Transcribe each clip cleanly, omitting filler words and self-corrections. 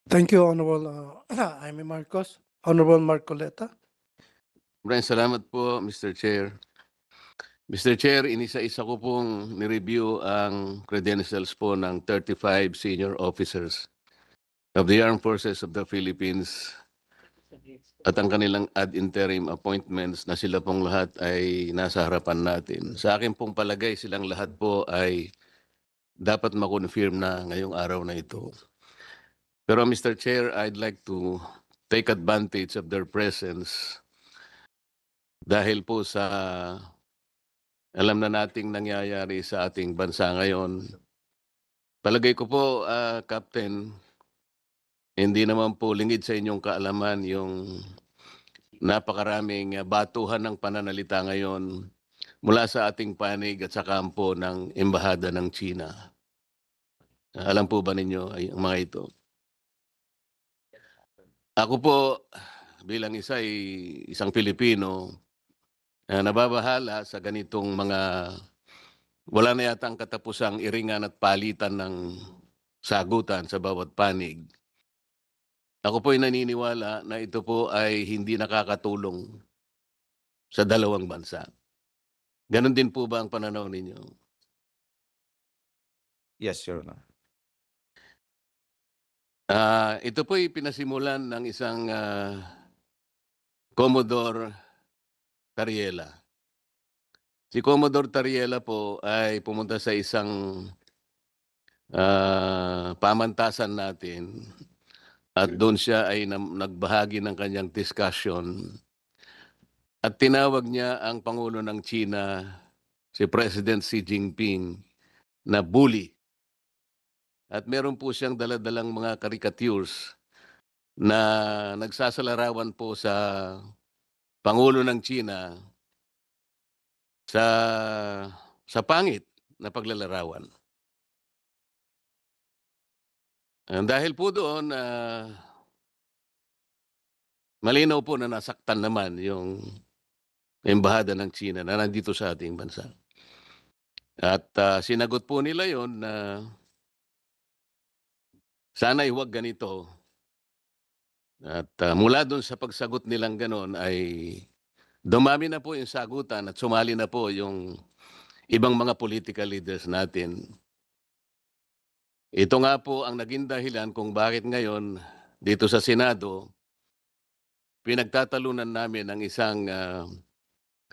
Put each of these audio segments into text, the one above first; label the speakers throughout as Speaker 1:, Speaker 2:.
Speaker 1: Thank you, Honorable Jaime Marcos. Honorable Marcoleta.
Speaker 2: Maraming salamat po, Mr. Chair. Mr. Chair, inisa-isa ko pong nireview ang credentials po ng 35 senior officers of the Armed Forces of the Philippines at ang kanilang ad interim appointments na sila pong lahat ay nasa harapan natin. Sa akin pong palagay, silang lahat po ay dapat makonfirm na ngayong araw na ito. Pero Mr. Chair, I'd like to take advantage of their presence dahil po sa alam na nating nangyayari sa ating bansa ngayon. Palagay ko po, Captain, hindi naman po lingid sa inyong kaalaman yung napakaraming batuhan ng pananalita ngayon mula sa ating panig at sa kampo ng Embahada ng China. Alam po ba ninyo ang mga ito? Ako po, bilang isang Pilipino, nababahala sa ganitong mga wala na yata ang katapusang iringan at palitan ng sagutan sa bawat panig. Ako po ay naniniwala na ito po ay hindi nakakatulong sa dalawang bansa. Ganon din po ba ang pananaw ninyo?
Speaker 3: Yes, Your Honor.
Speaker 2: Ito po ay pinasimulan ng isang Commodore Tariela. Si Commodore Tariela po ay pumunta sa isang pamantasan natin at doon siya ay nagbahagi ng kanyang discussion at tinawag niya ang Pangulo ng China, si President Xi Jinping, na bully. At meron po siyang daladalang mga caricatures na nagsasalarawan po sa Pangulo ng China sa pangit na paglalarawan. Dahil po doon, malinaw po na nasaktan naman yung embahada ng China na nandito sa ating bansa. At sinagot po nila yon na sana'y huwag ganito. At mula doon sa pagsagot nilang ganon ay dumami na po yung sagutan at sumali na po yung ibang mga political leaders natin. Ito nga po ang naging dahilan kung bakit ngayon dito sa Senado, pinagtatalunan namin ng isang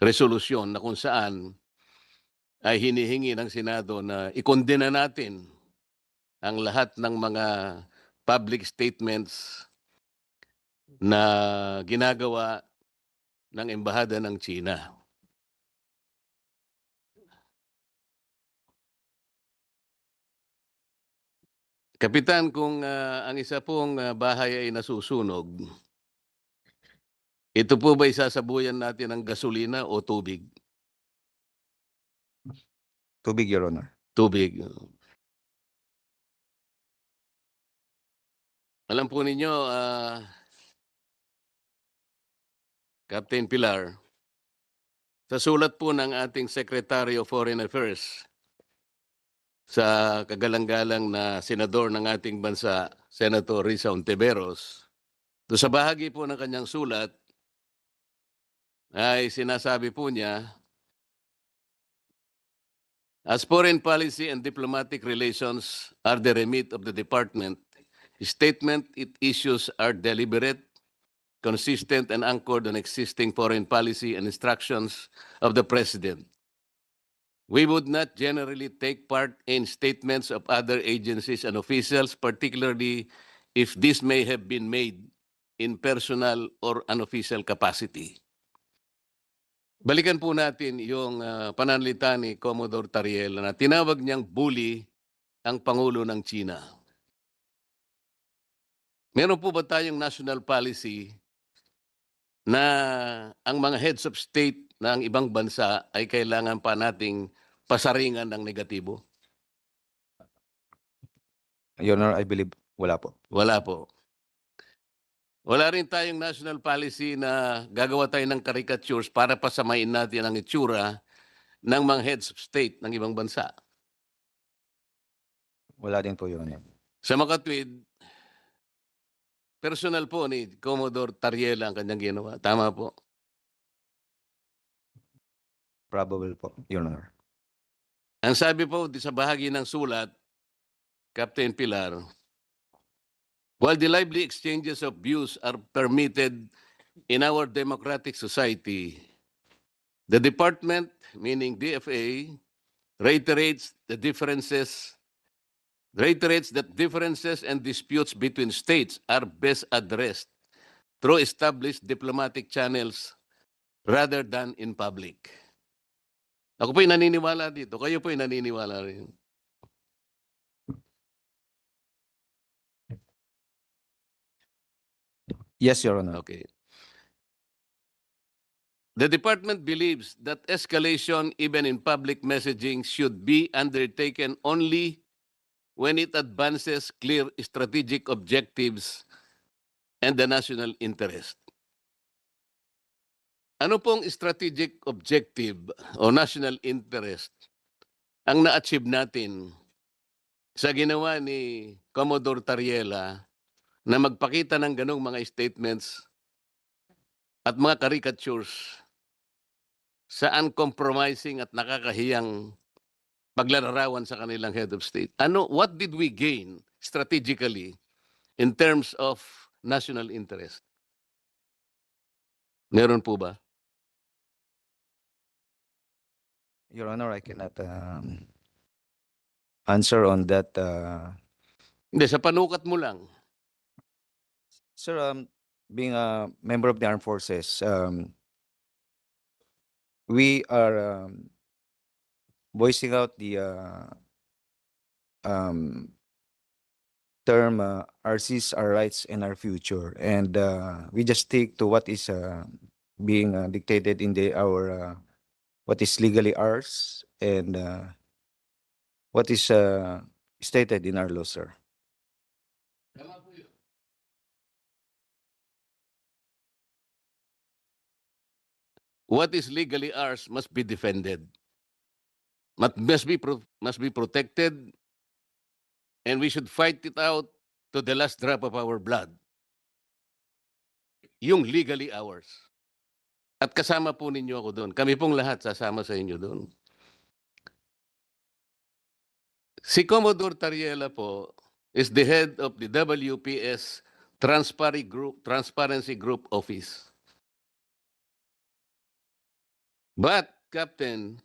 Speaker 2: resolusyon na kung saan ay hinihingi ng Senado na ikondena natin ang lahat ng mga public statements na ginagawa ng Embahada ng China. Kapitan, kung ang isa pong bahay ay nasusunog, ito po ba isasabuyan natin ng gasolina o tubig?
Speaker 3: Tubig, Your Honor.
Speaker 2: Tubig. Alam po ninyo, Captain Pilar, sa sulat po ng ating Secretary of Foreign Affairs sa kagalang-galang na senador ng ating bansa, Senator Risa Ontiveros, doon sa bahagi po ng kanyang sulat ay sinasabi po niya, as foreign policy and diplomatic relations are the remit of the department, statement it issues are deliberate, consistent, and anchored on existing foreign policy and instructions of the President. We would not generally take part in statements of other agencies and officials, particularly if this may have been made in personal or unofficial capacity. Balikan po natin yung pananalita ni Commodore Tariel na tinawag niyang bully ang Pangulo ng China. Meron po ba tayong national policy na ang mga heads of state ng ibang bansa ay kailangan pa nating pasaringan ng negatibo?
Speaker 3: Your Honor, I believe wala po.
Speaker 2: Wala po. Wala rin tayong national policy na gagawa tayo ng caricatures para pasamain natin ang itsura ng mga heads of state ng ibang bansa.
Speaker 3: Wala din po, Your Honor.
Speaker 2: Sa makatwid, personal po ni Commodore Tariela ang kanyang ginawa. Tama po.
Speaker 3: Probable po, Your Honor.
Speaker 2: Ang sabi po sa bahagi ng sulat, Captain Pilar, while the lively exchanges of views are permitted in our democratic society, the department, meaning DFA, reiterates that differences and disputes between states are best addressed through established diplomatic channels rather than in public. Ako po'y naniniwala dito. Kayo po'y naniniwala rin.
Speaker 3: Yes, Your Honor.
Speaker 2: Okay. The department believes that escalation, even in public messaging, should be undertaken only when it advances clear strategic objectives and the national interest. Ano pong strategic objective o national interest ang na-achieve natin sa ginawa ni Commodore Tariela na magpakita ng ganong mga statements at mga caricatures sa uncompromising at nakakahiyang paglalarawan sa kanilang head of state? What did we gain strategically in terms of national interest? Meron po ba?
Speaker 3: Your Honor, I cannot answer on that.
Speaker 2: Hindi, sa panukat mo lang.
Speaker 3: Sir, being a member of the armed forces, we are voicing out the term RCs, our rights and our future, and we just stick to what is being dictated in our what is legally ours and what is stated in our law, sir.
Speaker 2: What is legally ours must be defended. Must be protected, and we should fight it out to the last drop of our blood. Yung legally ours. At kasama po ninyo ako doon. Kami pong lahat sasama sa inyo doon. Si Commodore Tariela po is the head of the WPS Transparency Group Office. But, Captain,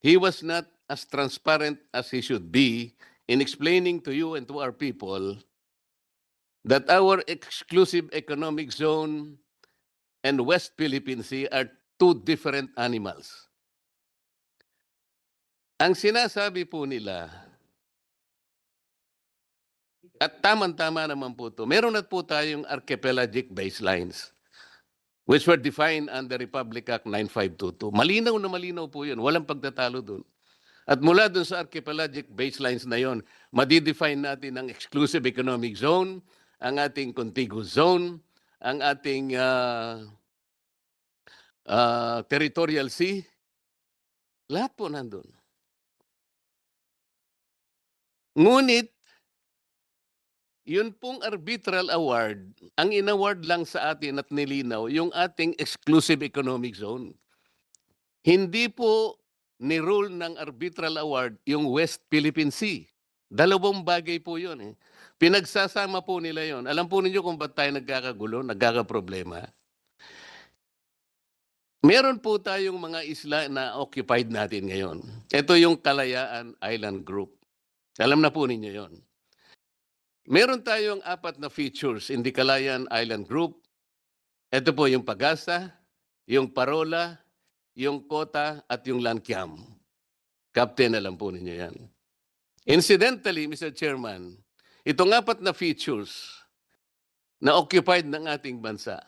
Speaker 2: he was not as transparent as he should be in explaining to you and to our people that our exclusive economic zone and West Philippine Sea are two different animals. Ang sinasabi po nila, at tamang-tama naman po ito, meron na po tayong archipelagic baselines which were defined under Republic Act 9522. Malinaw na malinaw po yun. Walang pagtatalo dun. At mula dun sa archipelagic baselines na yon, madidefine natin ang exclusive economic zone, ang ating contiguous zone, ang ating territorial sea. Lahat po nandun. Ngunit, yun pong arbitral award, ang inaward lang sa atin at nilinaw, yung ating exclusive economic zone. Hindi po ni-rule ng arbitral award yung West Philippine Sea. Dalawang bagay po yun. Pinagsasama po nila yon. Alam po ninyo kung ba't tayo nagkakagulo, nagkakaproblema? Meron po tayong mga isla na occupied natin ngayon. Ito yung Kalayaan Island Group. Alam na po ninyo yon. Meron tayong 4 na features in the Kalayaan Island Group. Ito po yung Pagasa, yung Parola, yung Kota, at yung Lankiam. Captain, alam po ninyo yan. Incidentally, Mr. Chairman, itong 4 na features na occupied ng ating bansa,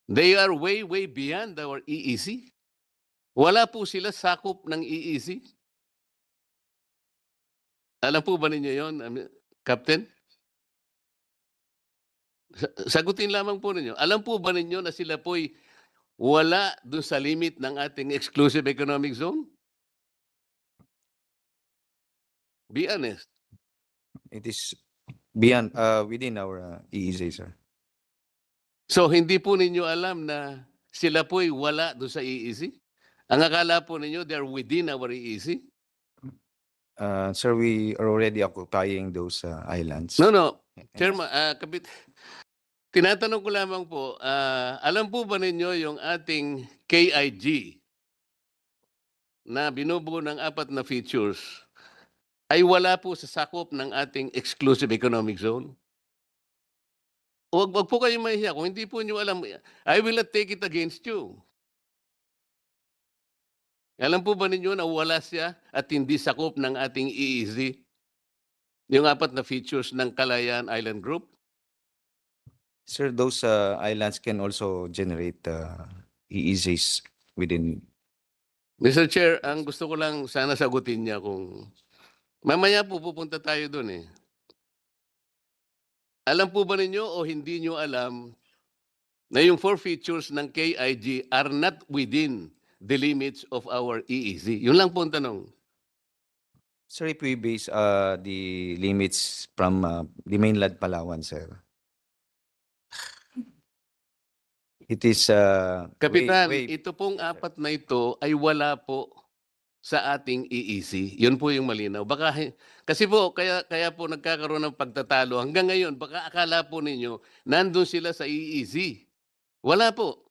Speaker 2: they are way, way beyond our EEZ. Wala po sila sakop ng EEZ. Alam po ba ninyo yon, Captain? Sagutin lamang po ninyo. Alam po ba ninyo na sila po'y wala dun sa limit ng ating exclusive economic zone? Be honest.
Speaker 3: It is beyond, within our EEZ, sir.
Speaker 2: So hindi po ninyo alam na sila po'y wala doon sa EEZ? Ang akala po ninyo, they're within our EEZ?
Speaker 3: Sir, we are already occupying those islands.
Speaker 2: No.
Speaker 3: And-
Speaker 2: Chairman, tinatanong ko lamang po, alam po ba ninyo yung ating KIG na binubuo ng 4 na features ay wala po sa sakop ng ating exclusive economic zone? Wag po kayong mahihiya. Kung hindi po nyo alam, I will not take it against you. Alam po ba ninyo na wala siya at hindi sakop ng ating EEZ? Yung 4 na features ng Kalayaan Island Group?
Speaker 3: Sir, those islands can also generate EEZs within.
Speaker 2: Mr. Chair, ang gusto ko lang sana sagutin niya kung mamaya po pupunta tayo doon eh. Alam po ba ninyo o hindi nyo alam na yung 4 features ng KIG are not within the limits of our EEZ? Yun lang po ang tanong.
Speaker 3: Sir, if we base the limits from the mainland Palawan, sir. It is
Speaker 2: Kapitan,
Speaker 3: way-
Speaker 2: ito pong 4 na ito ay wala po sa ating EEZ. Yun po yung malinaw. Baka, kasi po, kaya po nagkakaroon ng pagtatalo. Hanggang ngayon, baka akala po ninyo, nandun sila sa EEZ. Wala po.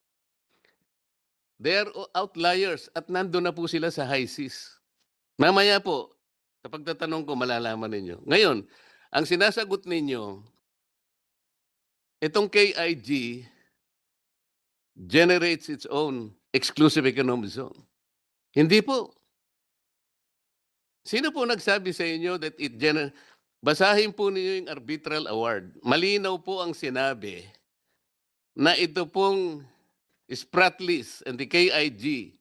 Speaker 2: They are outliers at nandun na po sila sa high seas. Mamaya po, sa pagtatanong ko, malalaman ninyo. Ngayon, ang sinasagot ninyo, itong KIG generates its own exclusive economic zone. Hindi po. Sino po nagsabi sa inyo that it basahin po ninyo yung arbitral award. Malinaw po ang sinabi na ito pong Spratlys and the KIG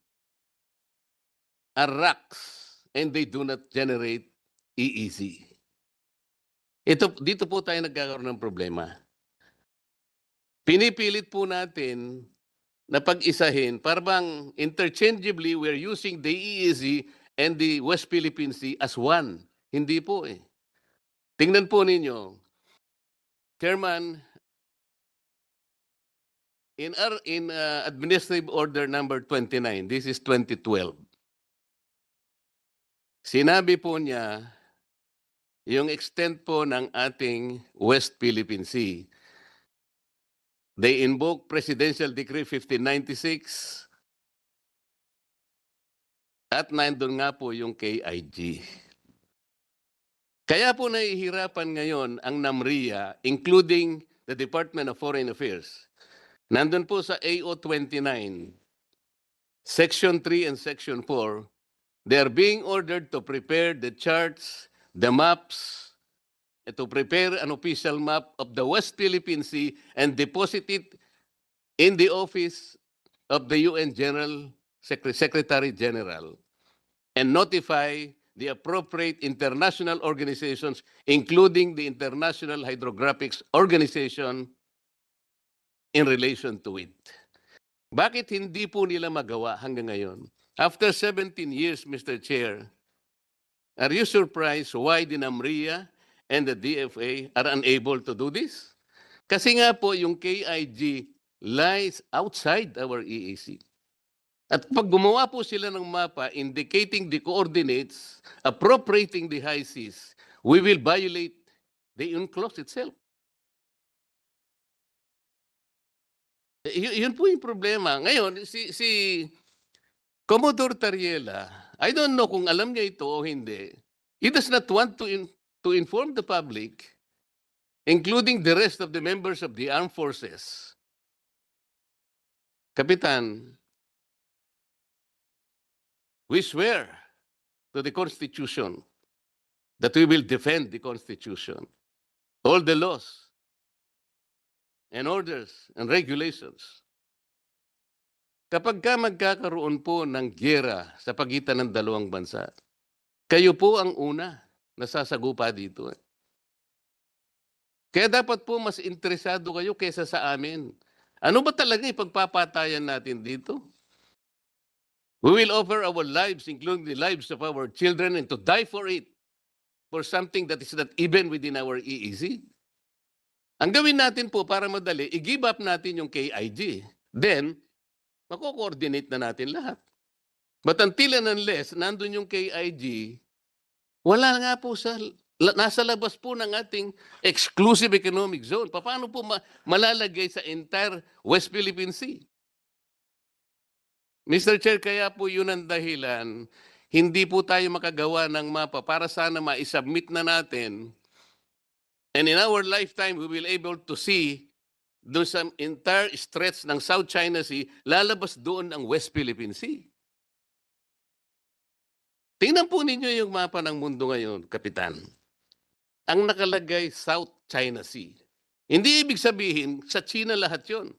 Speaker 2: are RACs and they do not generate EEZ. Dito po tayo nagkakaroon ng problema. Pinipilit po natin na pag-isahin, parang interchangeably we're using the EEZ and the West Philippine Sea as one. Hindi po eh. Tingnan po ninyo, Chairman, in Administrative Order number 29, this is 2012, sinabi po niya yung extent po ng ating West Philippine Sea. They invoke Presidential Decree 1596 at nandun nga po yung KIG. Kaya po nahihirapan ngayon ang NAMRIA, including the Department of Foreign Affairs. Nandun po sa AO 29, Section 3 and Section 4, they are being ordered to prepare the charts, the maps, to prepare an official map of the West Philippine Sea and deposit it in the office of the UN Secretary General and notify the appropriate international organizations, including the International Hydrographics Organization, in relation to it. Bakit hindi po nila magawa hanggang ngayon? After 17 years, Mr. Chair, are you surprised why the NAMRIA and the DFA are unable to do this? Kasi nga po yung KIG lies outside our EEZ. At pag gumawa po sila ng mapa indicating the coordinates, appropriating the high seas, we will violate the UNCLOS itself. Yun po yung problema. Ngayon, si Commodore Tariela, I don't know kung alam niya ito o hindi. He does not want to inform the public, including the rest of the members of the armed forces. Kapitan, we swear to the Constitution that we will defend the Constitution, all the laws and orders and regulations. Kapag ka magkakaroon po ng giyera sa pagitan ng dalawang bansa, kayo po ang una na sasagupa dito. Kaya dapat po mas interesado kayo kaysa sa amin. Ano ba talaga ipagpapatayan natin dito? We will offer our lives, including the lives of our children, and to die for it, for something that is not even within our EEZ. Ang gawin natin po para madali, i-give up natin yung KIG. Then, mako-coordinate na natin lahat. But until and unless nandun yung KIG, wala nga po nasa labas po ng ating exclusive economic zone. Paano po malalagay sa entire West Philippine Sea? Mr. Chair, kaya po yun ang dahilan, hindi po tayo makagawa ng mapa para sana ma-submit na natin. And in our lifetime, we will able to see doon sa entire stretch ng South China Sea, lalabas doon ang West Philippine Sea. Tingnan po ninyo yung mapa ng mundo ngayon, Kapitan. Ang nakalagay South China Sea. Hindi ibig sabihin sa China lahat yon.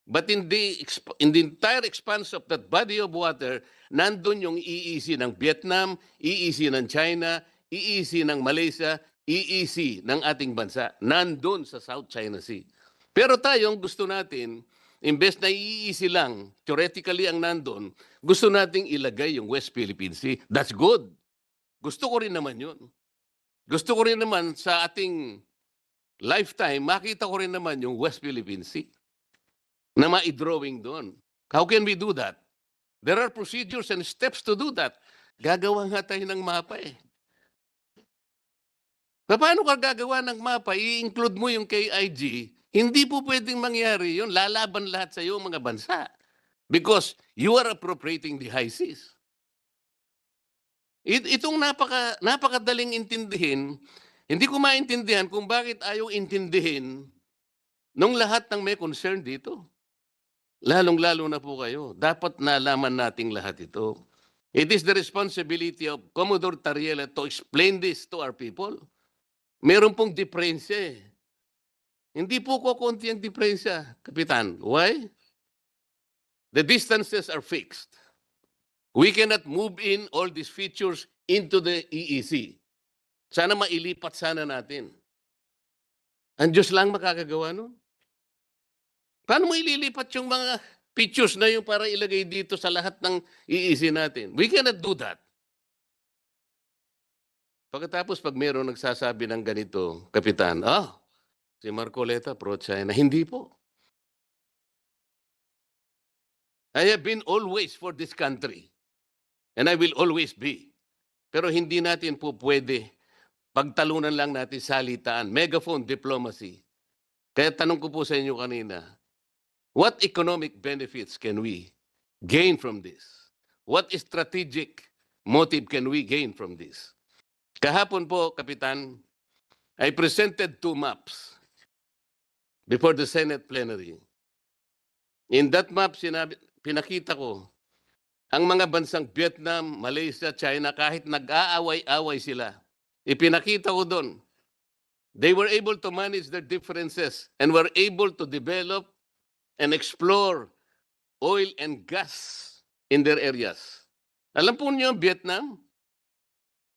Speaker 2: But in the entire expanse of that body of water, nandun yung EEZ ng Vietnam, EEZ ng China, EEZ ng Malaysia, EEZ ng ating bansa. Nandun sa South China Sea. Pero tayong gusto natin, imbes na EEZ lang, theoretically ang nandun, gusto nating ilagay yung West Philippine Sea. That's good. Gusto ko rin naman yun. Gusto ko rin naman sa ating lifetime, makita ko rin naman yung West Philippine Sea na ma-drawing doon. How can we do that? There are procedures and steps to do that. Gagawa nga tayo ng mapa eh. Paano ka gagawa ng mapa? I-include mo yung KIG. Hindi po pwedeng mangyari yun. Lalaban lahat sa iyo mga bansa. Because you are appropriating the high seas. Itong napakadaling intindihin, hindi ko maintindihan kung bakit ayaw intindihin nung lahat ng may concern dito. Lalong-lalo na po kayo. Dapat nalaman nating lahat ito. It is the responsibility of Commodore Tariela to explain this to our people. Meron pong diferensya eh. Hindi po kukunti ang diferensya, Kapitan. Why? The distances are fixed. We cannot move in all these features into the EEZ. Sana mailipat sana natin. Ang Diyos lang makakagawa nun. Paano mo ililipat yung mga features na yun para ilagay dito sa lahat ng EEZ natin? We cannot do that. Pagkatapos pag mayroon nagsasabi ng ganito, Kapitan, si Marcoleta pro-China. Hindi po. I have been always for this country. And I will always be. Pero hindi natin po pwede pagtalunan lang natin salitaan. Megaphone diplomacy. Kaya tanong ko po sa inyo kanina, what economic benefits can we gain from this? What strategic motive can we gain from this? Kahapon po, Kapitan, I presented 2 maps before the Senate plenary. In that map, pinakita ko, ang mga bansang Vietnam, Malaysia, China, kahit nag-aaway-away sila, ipinakita ko doon, they were able to manage their differences and were able to develop and explore oil and gas in their areas. Alam po niyo, Vietnam,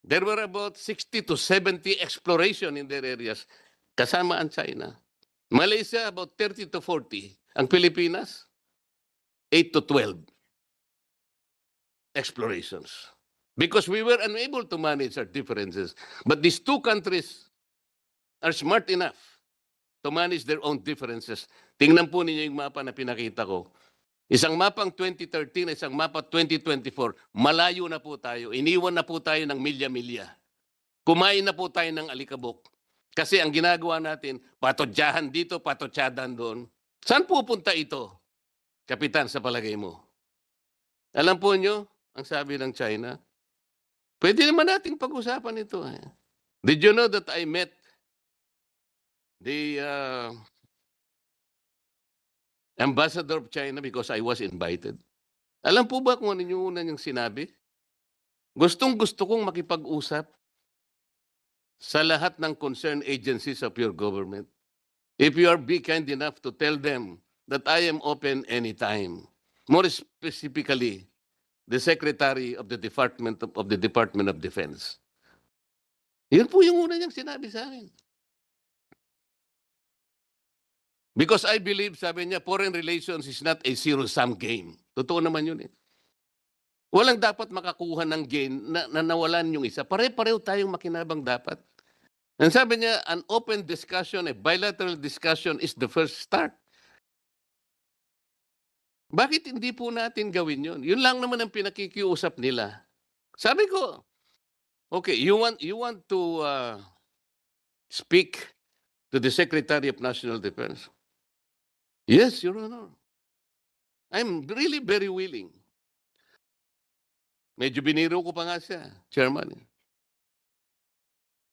Speaker 2: there were about 60 to 70 exploration in their areas, kasama ang China. Malaysia, about 30 to 40. Ang Pilipinas, 8 to 12 explorations. Because we were unable to manage our differences. But these 2 countries are smart enough to manage their own differences. Tingnan po ninyo yung mapa na pinakita ko. Isang mapang 2013, isang mapa 2024. Malayo na po tayo. Iniwan na po tayo ng milya-milya. Kumain na po tayo ng alikabok. Kasi ang ginagawa natin, patotyahan dito, patotyadan doon. Saan pupunta ito, Kapitan, sa palagay mo? Alam po nyo, ang sabi ng China, pwede naman nating pag-usapan ito. Did you know that I met the ambassador of China because I was invited? Alam po ba kung ano yung una niyang sinabi? Gustong-gusto kong makipag-usap sa lahat ng concerned agencies of your government. If you are be kind enough to tell them that I am open anytime. More specifically, the Secretary of the Department of Defense. Yun po yung una niyang sinabi sa akin. Because I believe, sabi niya, foreign relations is not a zero-sum game. Totoo naman yun eh. Walang dapat makakuha ng gain na nawalan yung isa. Pare-pareho tayong makinabang dapat. And sabi niya, an open discussion, a bilateral discussion is the first start. Bakit hindi po natin gawin yun? Yun lang naman ang pinakikiusap nila. Sabi ko, okay, you want to speak to the Secretary of National Defense? Yes, Your Honor. I'm really very willing. Medyo biniro ko pa nga siya, Chairman.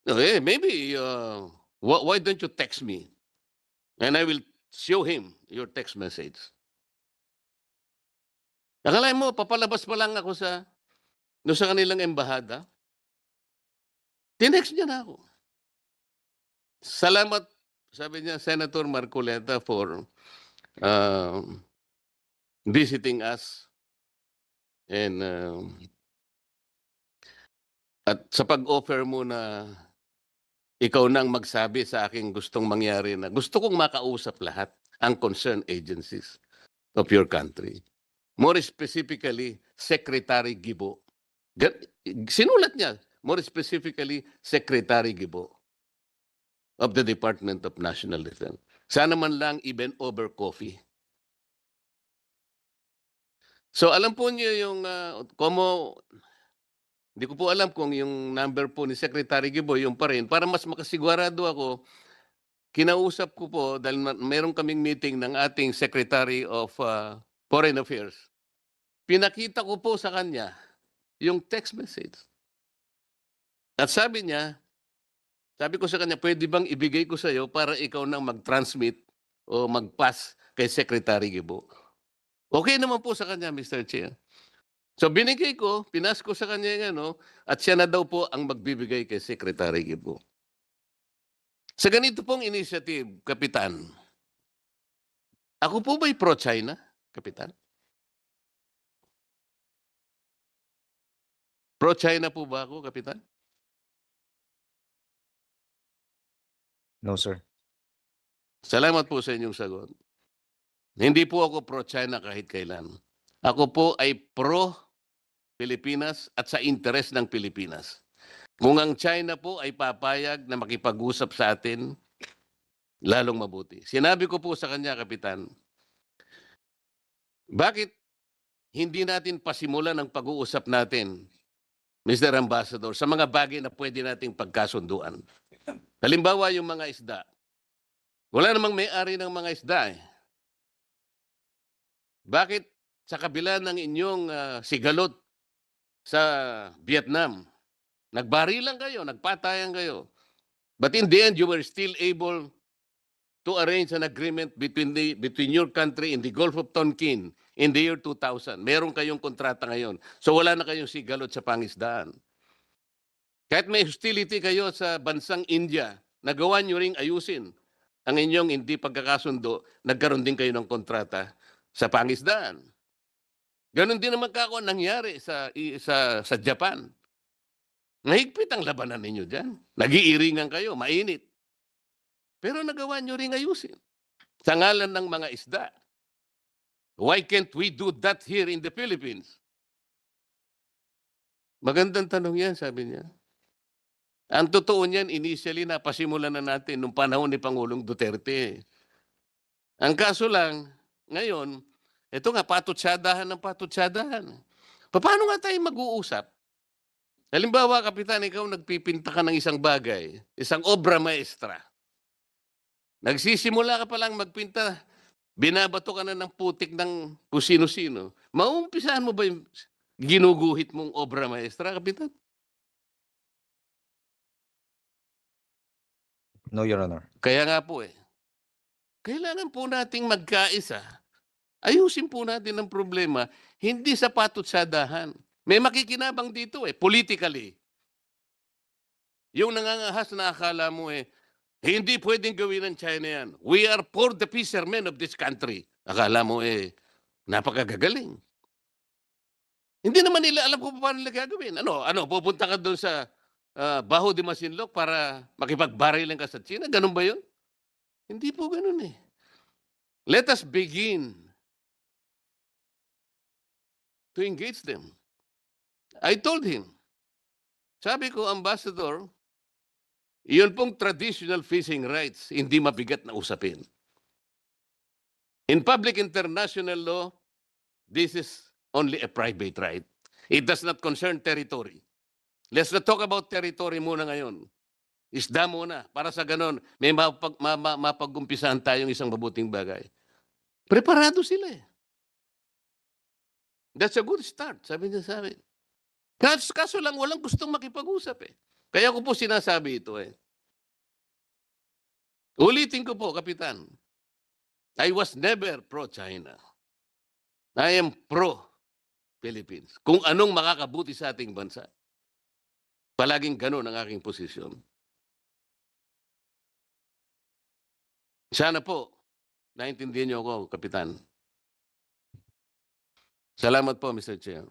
Speaker 2: No, maybe, why don't you text me? And I will show him your text message. Akalain mo, papalabas pa lang ako sa kanilang embahada. Tinext niya na ako. Salamat, sabi niya, Senator Marcoleta, for visiting us. And at sa pag-offer mo na ikaw nang magsabi sa aking gustong mangyari, na gusto kong makausap lahat ang concerned agencies of your country. More specifically, Secretary Gibo. Sinulat niya, more specifically, Secretary Gibo of the Department of National Defense. Sana man lang even over coffee. So alam po niyo yung, hindi ko po alam kung yung number po ni Secretary Gibo, yung pa rin, para mas makasigurado ako, kinausap ko po, dahil meron kaming meeting ng ating Secretary of Foreign Affairs. Pinakita ko po sa kanya yung text message. At sabi ko sa kanya, pwede bang ibigay ko sa iyo para ikaw nang mag-transmit o mag-pass kay Secretary Gibo? Okay naman po sa kanya, Mr. Chair. So binigay ko, pinas ko sa kanya yung at siya na daw po ang magbibigay kay Secretary Gibo. Sa ganito pong initiative, Kapitan, ako po ba'y pro-China, Kapitan? Pro-China po ba ako, Kapitan?
Speaker 3: No, sir.
Speaker 2: Salamat po sa inyong sagot. Hindi po ako pro-China kahit kailan. Ako po ay pro-Pilipinas at sa interes ng Pilipinas. Kung ang China po ay papayag na makipag-usap sa atin, lalong mabuti. Sinabi ko po sa kanya, Kapitan, bakit hindi natin pasimulan ang pag-uusap natin, Mr. Ambassador, sa mga bagay na pwede nating pagkasunduan? Halimbawa, yung mga isda. Wala namang may-ari ng mga isda eh. Bakit sa kabila ng inyong sigalot sa Vietnam, nagbarilan kayo, nagpatayan kayo, but in the end, you were still able to arrange an agreement between your country and the Gulf of Tonkin in the year 2000. Meron kayong kontrata ngayon. So wala na kayong sigalot sa pangisdaan. Kahit may hostility kayo sa bansang India, nagawa nyo ring ayusin ang inyong hindi pagkakasundo, nagkaroon din kayo ng kontrata sa pangisdaan. Ganon din naman kako nangyari sa Japan. Mahigpit ang labanan ninyo dyan. Nag-iiringan kayo, mainit. Pero nagawa nyo ring ayusin sa ngalan ng mga isda. Why can't we do that here in the Philippines? Magandang tanong yan, sabi niya. Ang totoo niyan, initially, napasimulan na natin nung panahon ni Pangulong Duterte. Ang kaso lang, ngayon, ito nga, patutsadahan ng patutsadahan. Paano nga tayo mag-uusap? Halimbawa, Kapitan, ikaw nagpipinta ka ng isang bagay, isang obra maestra. Nagsisimula ka pa lang magpinta, binabato ka na ng putik ng kung sino-sino. Maumpisahan mo ba yung ginuguhit mong obra maestra, Kapitan?
Speaker 3: No, Your Honor.
Speaker 2: Kaya nga po kailangan po nating magkaisa. Ayusin po natin ang problema, hindi sa patutsadahan. May makikinabang dito politically. Yung nangangahas na akala mo hindi pwedeng gawin ng China yan. We are for the fishermen of this country. Akala mo napakagagaling. Hindi naman nila alam kung paano nila gagawin. Pupunta ka doon sa Baho de Masinloc para makipagbarilan ka sa China? Ganun ba yun? Hindi po ganun Let us begin to engage them. I told him, sabi ko, Ambassador, Iyon pong traditional fishing rights, hindi mabigat na usapin. In public international law, this is only a private right. It does not concern territory. Let's not talk about territory muna ngayon. Isda muna. Para sa ganon, may mapag-umpisahan tayong isang mabuting bagay. Preparado sila eh. That's a good start, sabi niya sa amin. Kaso lang, walang gustong makipag-usap eh. Kaya ko po sinasabi ito eh. Ulitin ko po, Kapitan. I was never pro-China. I am pro-Philippines. Kung anong makakabuti sa ating bansa. Palaging ganun ang aking posisyon. Sana po, naintindihan niyo ako, Kapitan. Salamat po, Mr. Chair.